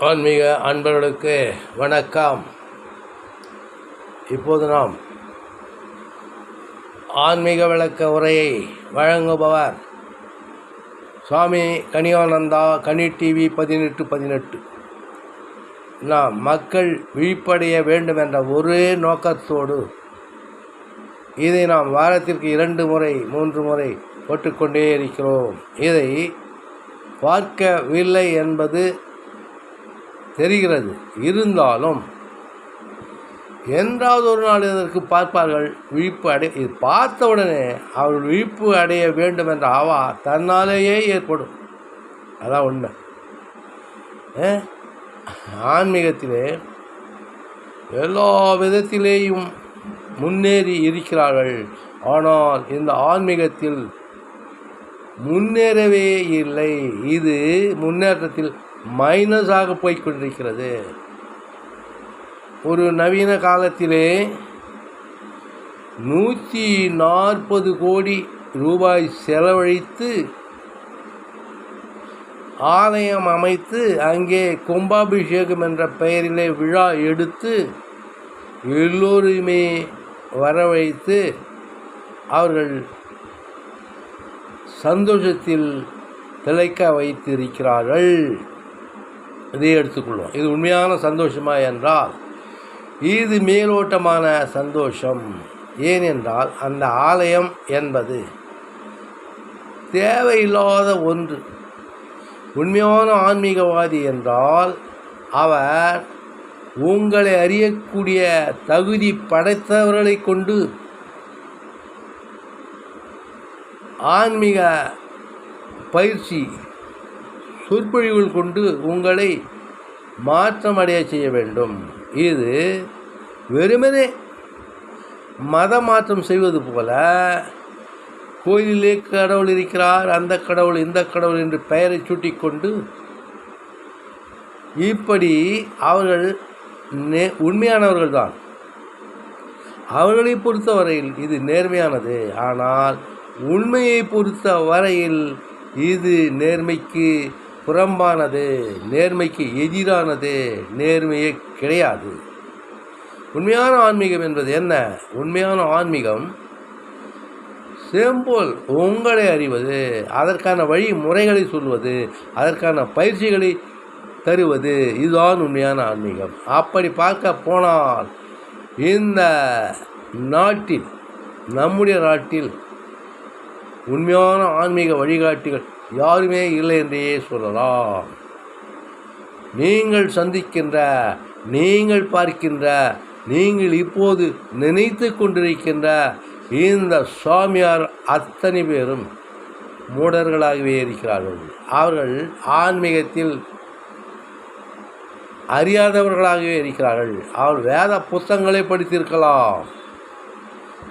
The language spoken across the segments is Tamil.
ஆன்மீக அன்பர்களுக்கு வணக்கம். இப்போது நாம் ஆன்மீக விளக்க உரையை வழங்குபவர் சுவாமி கனியானந்தா, கனி டிவி 1818. நாம் மக்கள் விழிப்படைய வேண்டும் என்ற ஒரே நோக்கத்தோடு இதை நாம் வாரத்திற்கு 2 முறை 3 முறை போட்டுக்கொண்டே இருக்கிறோம். இதை பார்க்கவில்லை என்பது தெரிகிறது. இருந்தாலும் என்றாவது ஒரு நாள் இதற்கு பார்ப்பார்கள், விழிப்பு இது பார்த்தவுடனே அவர்கள் விழிப்பு அடைய வேண்டும் என்ற ஆவா தன்னாலேயே ஏற்படும். அதான் உண்மை. ஆன்மீகத்திலே எல்லா விதத்திலேயும் முன்னேறி இருக்கிறார்கள். ஆனால் இந்த ஆன்மீகத்தில் முன்னேறவே இல்லை. இது முன்னேற்றத்தில் மைனஸாக போய்கொண்டிருக்கிறது. ஒரு நவீன காலத்திலே 140 கோடி ரூபாய் செலவழித்து ஆலயம் அமைத்து அங்கே கும்பாபிஷேகம் என்ற பெயரிலே விழா எடுத்து எல்லோருமே வரவழைத்து அவர்கள் சந்தோஷத்தில் திளைக்க வைத்திருக்கிறார்கள். இதை எடுத்துக்கொள்வோம். இது உண்மையான சந்தோஷமா என்றால் இது மேலோட்டமான சந்தோஷம். ஏனென்றால் அந்த ஆலயம் என்பது தேவையில்லாத ஒன்று. உண்மையான ஆன்மீகவாதி என்றால் அவர் உங்களை அறியக்கூடிய தகுதி படைத்தவர்களை கொண்டு ஆன்மீக பயிற்சி சொற்பொழிவுகள் கொண்டு உங்களை மாற்றமடைய செய்ய வேண்டும். இது வெறுமனே மத மாற்றம் செய்வது போல கோயிலிலே கடவுள் இருக்கிறார், அந்த கடவுள் இந்த கடவுள் என்று பெயரை சூட்டிக்கொண்டு இப்படி அவர்கள் உண்மையானவர்கள் தான். அவர்களை பொறுத்த வரையில் இது நேர்மையானது. ஆனால் உண்மையை பொறுத்த வரையில் இது நேர்மைக்கு புறம்பானது, நேர்மைக்கு எதிரானது, நேர்மையே கிடையாது. உண்மையான ஆன்மீகம் என்பது என்ன? உண்மையான ஆன்மீகம் சேம்போல் உங்களை அறிவது, அதற்கான வழி முறைகளை சொல்வது, அதற்கான பயிற்சிகளை தருவது, இதுதான் உண்மையான ஆன்மீகம். அப்படி பார்க்க போனால் இந்த நாட்டில், நம்முடைய நாட்டில் உண்மையான ஆன்மீக வழிகாட்டிகள் யாருமே இல்லை என்றே சொல்லலாம். நீங்கள் சந்திக்கின்ற, நீங்கள் பார்க்கின்ற, நீங்கள் இப்போது நினைத்து கொண்டிருக்கின்ற இந்த சுவாமியார் அத்தனை பேரும் மூடர்களாகவே இருக்கிறார்கள். அவர்கள் ஆன்மீகத்தில் அறியாதவர்களாகவே இருக்கிறார்கள். அவர் வேத புத்தகங்களை படித்திருக்கலாம்,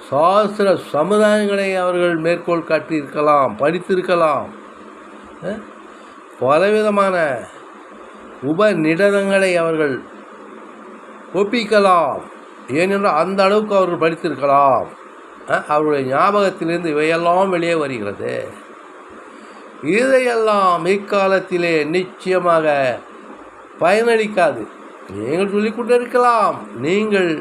சாஸ்திர சமுதாயங்களை அவர்கள் மேற்கோள் காட்டியிருக்கலாம், படித்திருக்கலாம், பலவிதமான உபநிடதங்களை அவர்கள் ஒப்பிக்கலாம். ஏனென்றால் அந்த அளவுக்கு அவர்கள் படித்திருக்கலாம். அவருடைய ஞாபகத்திலிருந்து இவையெல்லாம் வெளியே வருகிறது. இதையெல்லாம் இக்காலத்திலே நிச்சயமாக பயனளிக்காது. நீங்கள் சொல்லிக்கொண்டு இருக்கலாம், நீங்கள்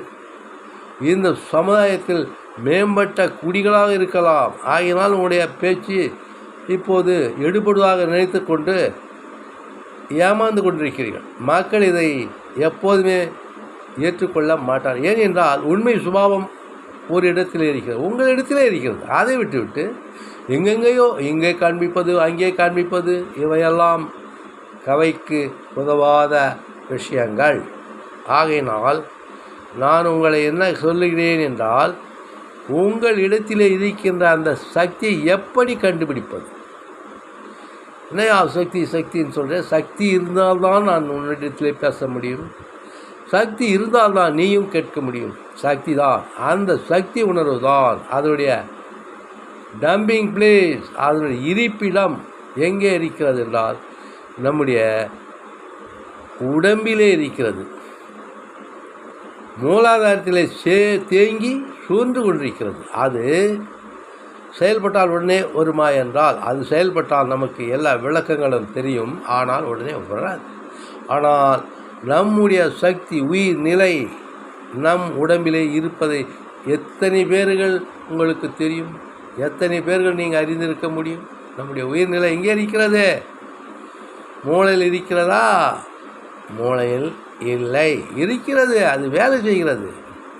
இந்த சமுதாயத்தில் மேம்பட்ட குடிகளாக இருக்கலாம், ஆகினால் உங்களுடைய பேச்சு இப்போது எடுபடுவதாக நினைத்து கொண்டு ஏமாந்து கொண்டிருக்கிறீர்கள். மக்கள் இதை எப்போதுமே ஏற்றுக்கொள்ள மாட்டார். ஏனென்றால் உண்மை சுபாவம் ஒரு இடத்திலே இருக்கிறது, உங்கள் இடத்திலே இருக்கிறது. அதை விட்டுவிட்டு எங்கெங்கேயோ இங்கே காண்பிப்பது, அங்கே காண்பிப்பது, இவையெல்லாம் கவைக்கு உதவாத விஷயங்கள். ஆகையினால் நான் உங்களை என்ன சொல்லுகிறேன் என்றால், உங்கள் இடத்திலே இருக்கின்ற அந்த சக்தியை எப்படி கண்டுபிடிப்பது? என்னையா சக்தின்னு சொல்கிறேன். சக்தி இருந்தால்தான் நான் உன்னிடத்திலே பேச முடியும், சக்தி இருந்தால்தான் நீயும் கேட்க முடியும். சக்தி தான், அந்த சக்தி உணர்வு தான் அதனுடைய டம்பிங் பிளேஸ், அதனுடைய இருப்பிடம் எங்கே இருக்கிறது என்றால் நம்முடைய உடம்பிலே இருக்கிறது. மூலாதாரத்திலே தேங்கி சூழ்ந்து கொண்டிருக்கிறது. அது செயல்பட்டால் உடனே வருமா என்றால், அது செயல்பட்டால் நமக்கு எல்லா விளக்கங்களும் தெரியும், ஆனால் உடனே வராது. ஆனால் நம்முடைய சக்தி உயிர் நிலை நம் உடம்பிலே இருப்பதை எத்தனை பேர்கள் உங்களுக்கு தெரியும்? எத்தனை பேர்கள் நீங்கள் அறிந்திருக்க முடியும்? நம்முடைய உயிர்நிலை எங்கே இருக்கிறது? மூளையில் இருக்கிறதா? மூளையில் இல்லை, இருக்கிறது. அது வேலை செய்கிறது.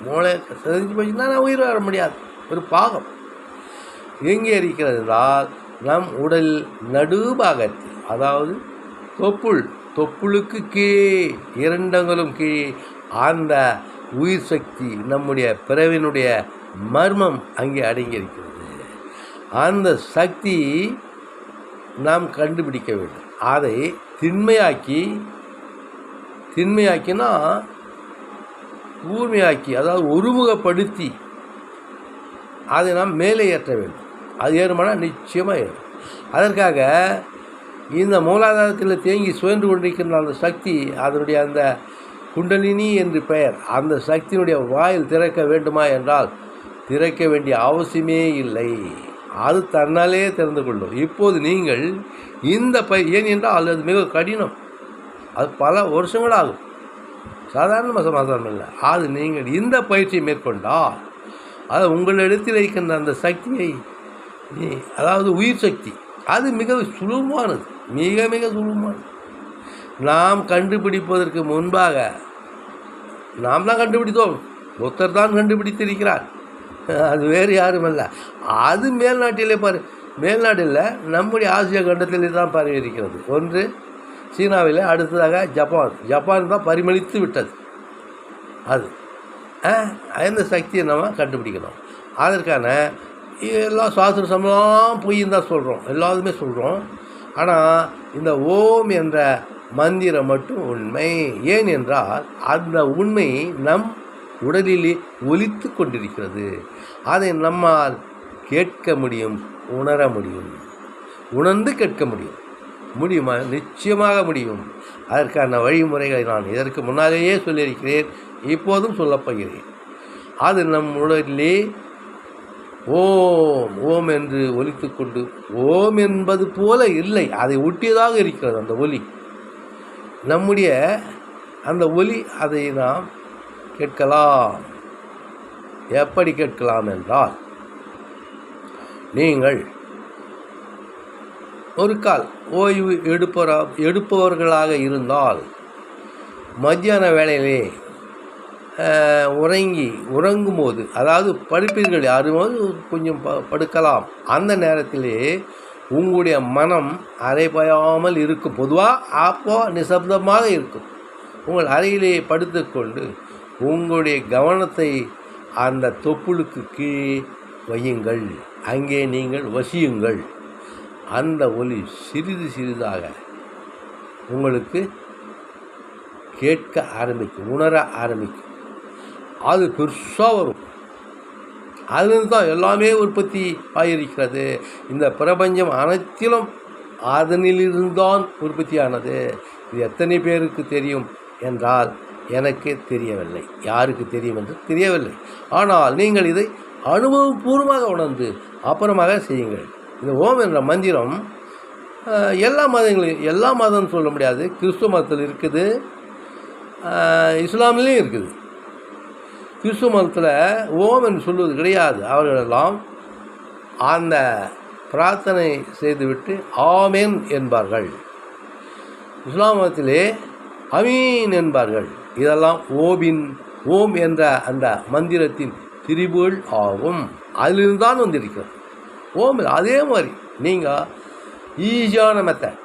மூளை செஞ்சு போச்சுன்னா நான் உயிர் வர முடியாது. ஒரு பாகம் எங்கே இருக்கிறது என்றால் நம் உடல் நடுபாகத்தில், அதாவது தொப்புளுக்கு கீழே, இரண்டங்களும் கீழே அந்த உயிர் சக்தி, நம்முடைய பிறவினுடைய மர்மம் அங்கே அடங்கியிருக்கிறது. அந்த சக்தி நாம் கண்டுபிடிக்க வேண்டும். அதை திண்மையாக்கினா கூர்மையாக்கி, அதாவது ஒருமுகப்படுத்தி அதை நாம் மேலே ஏற்ற வேண்டும். அது ஏறுமானா நிச்சயமாக ஏறும். அதற்காக இந்த மூலாதாரத்தில் தேங்கி சுழன்று கொண்டிருக்கின்ற அந்த சக்தி, அதனுடைய அந்த குண்டலினி என்று பெயர், அந்த சக்தியினுடைய வாயில் திறக்க வேண்டுமா என்றால் திறக்க வேண்டிய அவசியமே இல்லை. அது தன்னாலே திறந்து கொள்ளும். இப்போது நீங்கள் இந்த ஏன் என்றால் அது மிக கடினம், அது பல வருஷங்களாகும், சாதாரண இல்லை. அது நீங்கள் இந்த பயிற்சியை மேற்கொண்டால் அது உங்களிடத்தில் இருக்கின்ற அந்த சக்தியை, அதாவது உயிர் சக்தி, அது மிக சுலபமானது, மிக மிக சுலபமானது. நாம் கண்டுபிடிப்பதற்கு முன்பாக நாம் தான் கண்டுபிடித்தோம். ஒருத்தர் தான் கண்டுபிடித்திருக்கிறார், அது வேறு யாரும் அல்ல. அது மேல்நாட்டிலே மேல்நாட்டில் நம்முடைய ஆசிய கண்டத்திலே தான் பரவி இருக்கிறது. ஒன்று சீனாவில், அடுத்ததாக ஜப்பான் தான் பரிமளித்து விட்டது. அது அந்த சக்தியை நம்ம கண்டுபிடிக்கணும். அதற்கான எல்லா சாஸ்திர சம்பளம் பொய்ன்னு தான் சொல்கிறோம், எல்லாருமே சொல்கிறோம். ஆனால் இந்த ஓம் என்ற மந்திரம் மட்டும் உண்மை. ஏன் என்றால் அந்த உண்மை நம் உடலிலே ஒலித்து கொண்டிருக்கிறது. அதை நம்மால் கேட்க முடியும், உணர முடியும், உணர்ந்து கேட்க முடியுமா? நிச்சயமாக முடியும். அதற்கான வழிமுறைகளை நான் இதற்கு முன்னாலேயே சொல்லியிருக்கிறேன், இப்போதும் சொல்லப்போகிறேன். அது நம் உடலிலே ஓம் ஓம் என்று ஒலித்து கொண்டு, ஓம் என்பது போல இல்லை, அதை ஒட்டியதாக இருக்கிறது அந்த ஒலி, நம்முடைய அந்த ஒலி. அதை நாம் கேட்கலாம். எப்படி கேட்கலாம் என்றால், நீங்கள் ஒரு கால் ஓய்வு எடுப்பவர்களாக இருந்தால் மத்தியான வேளையிலே உறங்கும்போது, அதாவது படுப்பீர்கள், யாரும்போது கொஞ்சம் படுக்கலாம். அந்த நேரத்திலே உங்களுடைய மனம் அலைபாயாமல் இருக்கும். பொதுவாக அப்போ நிசப்தமாக இருக்கும். உங்கள் அறையிலே படுத்துக்கொண்டு உங்களுடைய கவனத்தை அந்த தொப்புளுக்கு கீழே வையுங்கள். அங்கே நீங்கள் வசியுங்கள். அந்த ஒலி சிறிது சிறிதாக உங்களுக்கு கேட்க ஆரம்பிக்கும், உணர ஆரம்பிக்கும். அது பெருசாக வரும். அதிலிருந்து தான் எல்லாமே உற்பத்தி ஆகியிருக்கிறது. இந்த பிரபஞ்சம் அனைத்திலும் அதனிலிருந்தான் உற்பத்தியானது. இது எத்தனை பேருக்கு தெரியும் என்றால் எனக்கு தெரியவில்லை, யாருக்கு தெரியும் என்று தெரியவில்லை. ஆனால் நீங்கள் இதை அனுபவபூர்வமாக உணர்ந்து அப்புறமாக செய்யுங்கள். இந்த ஓம் என்ற மந்திரம் எல்லா மதம்னு சொல்ல முடியாது. கிறிஸ்துவ மதத்தில் இருக்குது, இஸ்லாம்லேயும் இருக்குது. கிறிஸ்துவ மதத்தில் ஓம் என்று சொல்வது கிடையாது. அவர்களெல்லாம் அந்த பிரார்த்தனை செய்துவிட்டு ஆமேன் என்பார்கள். இஸ்லாம் மதத்திலே அமீன் என்பார்கள். இதெல்லாம் ஓம் என்ற அந்த மந்திரத்தின் திரிபுகள் ஆகும். அதிலிருந்து தான் வந்திருக்கிறது ஓம். அதே மாதிரி நீங்கள் ஈஸியான மெத்தட்,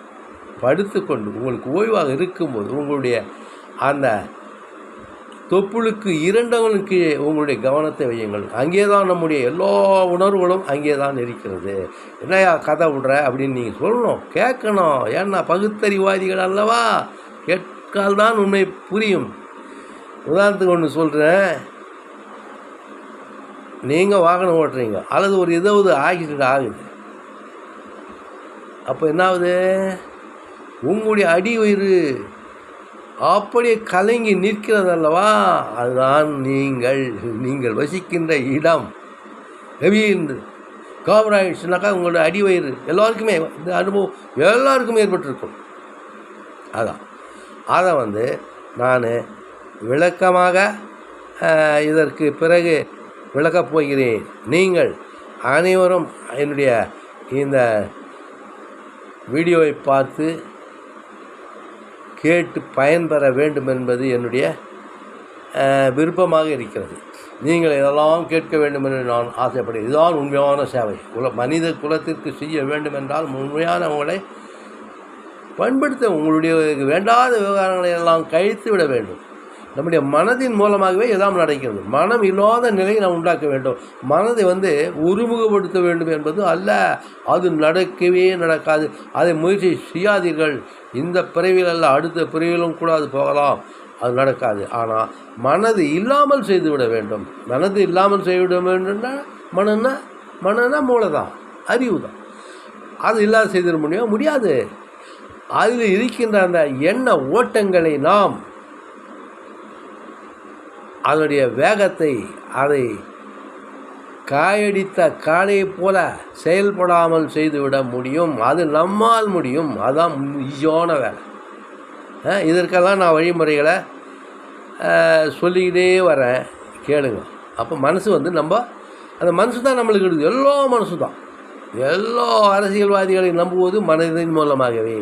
படுத்துக்கொண்டு உங்களுக்கு ஓய்வாக இருக்கும்போது உங்களுடைய அந்த தொப்புளுக்கு இரண்டவங்களுக்கு உங்களுடைய கவனத்தை வையுங்கள். அங்கே தான் நம்முடைய எல்லா உணர்வுகளும் அங்கே தான் இருக்கிறது. என்னையா கதை விடுற அப்படின்னு நீங்கள் சொல்லணும், கேட்கணும். ஏன்னா பகுத்தறிவாதிகள் அல்லவா, கேட்கால்தான் உண்மை புரியும். உதாரணத்துக்கு ஒன்று சொல்கிறேன். நீங்கள் வாகனம் ஓட்டுறீங்க, அல்லது ஒரு ஏதாவது ஆக்சிடெண்ட் ஆகுது. அப்போ என்ன ஆகுது? உங்களுடைய அடி வயிறு அப்படியே கலங்கி நிற்கிறது அல்லவா, அதுதான் நீங்கள் வசிக்கின்ற இடம். ஹெவின்னு காபர் ஆகிடுச்சுனாக்கா உங்களோட அடி வயிறு எல்லாருக்குமே இந்த அனுபவம் எல்லாருக்குமே ஏற்பட்டிருக்கும். அதான் அதை நான் விளக்கமாக இதற்கு பிறகு விளக்கப் போகிறேன். நீங்கள் அனைவரும் என்னுடைய இந்த வீடியோவை பார்த்து கேட்டு பயன்பெற வேண்டும் என்பது என்னுடைய விருப்பமாக இருக்கிறது. நீங்கள் இதெல்லாம் கேட்க வேண்டும் என்று நான் ஆசைப்படுகிறேன். இதுதான் உண்மையான சேவை. மனித குலத்திற்கு செய்ய வேண்டும் என்றால் உண்மையான உங்களை பண்படுத்த உங்களுடைய வேண்டாத விவகாரங்களை எல்லாம் கழித்து விட வேண்டும். நம்முடைய மனதின் மூலமாகவே எல்லாம் நடக்கிறது. மனம் இல்லாத நிலையை நாம் உண்டாக்க வேண்டும். மனதை ஒருமுகப்படுத்த வேண்டும் என்பது அல்ல. அது நடக்கவே நடக்காது. அதை முயற்சி செய்யாதீர்கள். இந்த பிறவியில் அல்ல, அடுத்த பிறவிலும் கூட அது போகலாம். அது நடக்காது. ஆனால் மனது இல்லாமல் செய்துவிட வேண்டும். மனது இல்லாமல் செய்துவிட வேண்டும்னா மனம்னா மூளை தான், அறிவு தான். அது இல்லாத செய்திட முடியாது. அதில் இருக்கின்ற அந்த எண்ண ஓட்டங்களை நாம் அதனுடைய வேகத்தை அதை காயடித்த காடையைப் போல செயல்படாமல் செய்துவிட முடியும். அது நம்மால் முடியும். அதுதான் ஈஸியான வேலை. இதற்கெல்லாம் நான் வழிமுறைகளை சொல்லிக்கிட்டே வரேன், கேளுங்க. அப்போ மனசு நம்ம அந்த மனசு தான் நம்மளுக்கு இருக்குது. எல்லா மனசு தான். எல்லா அரசியல்வாதிகளையும் நம்புவது மனதின் மூலமாகவே,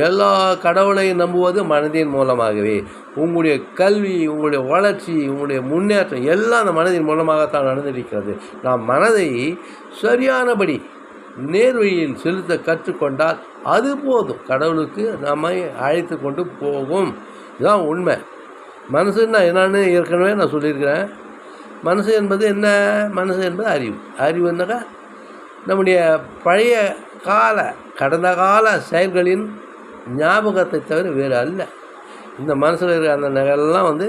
எல்லா கடவுளையும் நம்புவது மனதின் மூலமாகவே. உங்களுடைய கல்வி, உங்களுடைய வளர்ச்சி, உங்களுடைய முன்னேற்றம் எல்லாம் அந்த மனதின் மூலமாகத்தான் நடந்திருக்கிறது. நாம் மனதை சரியானபடி நேர்வழியில் செலுத்த கற்றுக்கொண்டால் அது போதும். கடவுளுக்கு நம்மை அழைத்து கொண்டு போகும். இதுதான் உண்மை. மனசுன்னா என்னன்னு ஏற்கனவே நான் சொல்லியிருக்கிறேன். மனசு என்பது என்ன? மனசு என்பது அறிவு. அறிவுன்னாக்கா நம்முடைய பழைய கால கடந்த கால செயல்களின் ஞாபகத்தை தவிர வேறு அல்ல. இந்த மனசில் இருக்கிற அந்த நகரெல்லாம்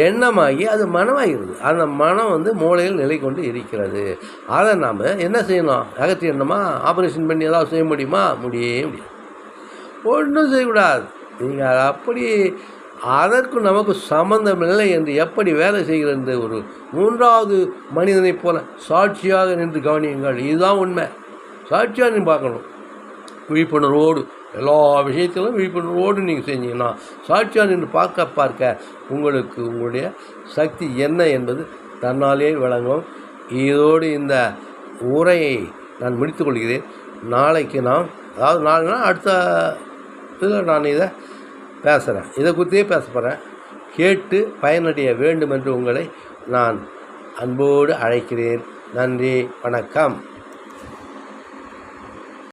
எண்ணமாகி அது மனமாகிறது. அந்த மனம் மூளையில் நிலை கொண்டு இருக்கிறது. அதை நாம் என்ன செய்யணும்? அகற்றி எண்ணமா ஆப்ரேஷன் பண்ணி ஏதாவது செய்ய முடியுமா? முடியவே முடியாது. ஒன்றும் செய்யக்கூடாது. நீங்கள் அப்படி அதற்கு நமக்கு சம்பந்தம் இல்லை என்று எப்படி வேலை செய்கிறது? ஒரு மூன்றாவது மனிதனைப் போல சாட்சியாக நின்று கவனியுங்கள். இதுதான் உண்மை. சாட்சியாக நின்று பார்க்கணும். விழிப்புணர்வோடு எல்லா விஷயத்திலும் விழிப்புணர்வோடு நீங்கள் செஞ்சீங்கன்னா சாட்சியாக நின்று பார்க்க உங்களுக்கு உங்களுடைய சக்தி என்ன என்பது தன்னாலே விளங்கும். இதோடு இந்த உரையை நான் முடித்துக்கொள்கிறேன். நாளைக்கு நாம், அதாவது நாளைனா அடுத்த இதில் நான் இதை பேசுகிறேன். இதை குறித்தே பேச போகிறேன். கேட்டு பயனடைய வேண்டும் என்று உங்களை நான் அன்போடு அழைக்கிறேன். நன்றி, வணக்கம்.